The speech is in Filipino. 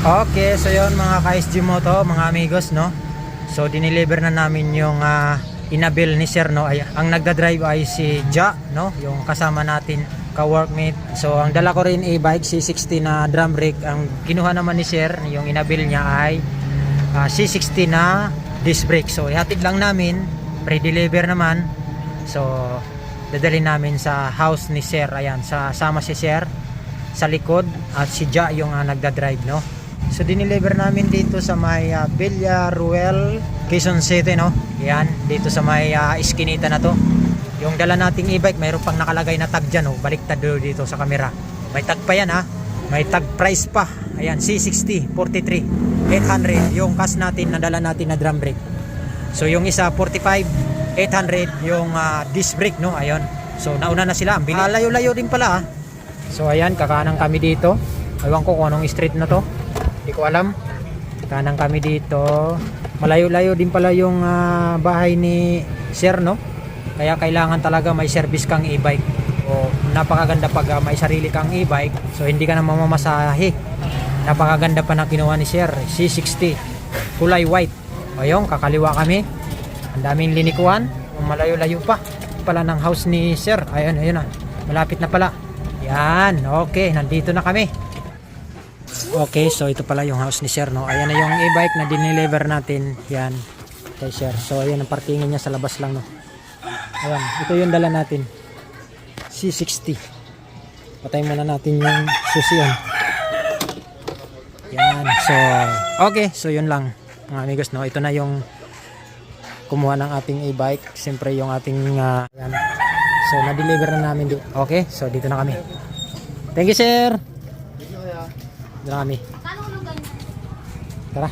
Okay, so yun mga ka-SG Moto, mga amigos, no. So dineliver na namin yung inabil ni Sir, no. Ay, ang nagda-drive ay si Ja, no, yung kasama natin ka-workmate. So ang dala ko rin e-bike C60 na drum brake. Ang kinuha naman ni Sir, yung inabil niya ay C60 na disc brake. So ihatid lang namin, pre-deliver naman. So dadalhin namin sa house ni Sir. Ayan, sama si Sir sa likod at si Ja yung nagda-drive, no. So dineliver namin dito sa may Villaruel, Quezon City, no. Yan, dito sa may iskinita na to. Yung dala nating e-bike, mayroon pang nakalagay na tag dyan, oh. Baliktad dito sa camera. May tag pa yan, ha. May tag price pa. Ayan, C60 43,800 yung cash natin na dala natin na drum brake. So yung isa 45,800 yung disc brake, no. Ayun. So nauna na sila, ang bilis. Layo-layo din pala, ha. So ayan, kakanan kami dito. Ewan ko kung anong street na to. Hindi ko alam. Kanang kami dito. Malayo-layo din pala yung bahay ni Sir, no? Kaya kailangan talaga may service kang e-bike. O napakaganda pag may sarili kang e-bike. So hindi ka na mamamasahe. Napakaganda pa na kinuha ni Sir. C60. Kulay white. Ayun, kakaliwa kami. Ang daming linikuan. Malayo-layo pa. Pala ng house ni Sir. Ayun, ayun na. Malapit na pala. Yan. Okay, nandito na kami. Okay, so ito pala yung house ni Sir, no. Ayan na yung e-bike na dineliver natin. Yan, kay Sir. So ayan ang parkingin niya sa labas lang, no. Ayan, ito yung dala natin, C60. Patay muna natin yung susi yan. Yan, so okay, so yun lang mga amigos, no. Ito na yung kumuha ng ating e-bike. Siyempre yung ating yan. So na-deliver na namin dito. Okay, so dito na kami. Thank you, Sir. Dito na kami. Tara.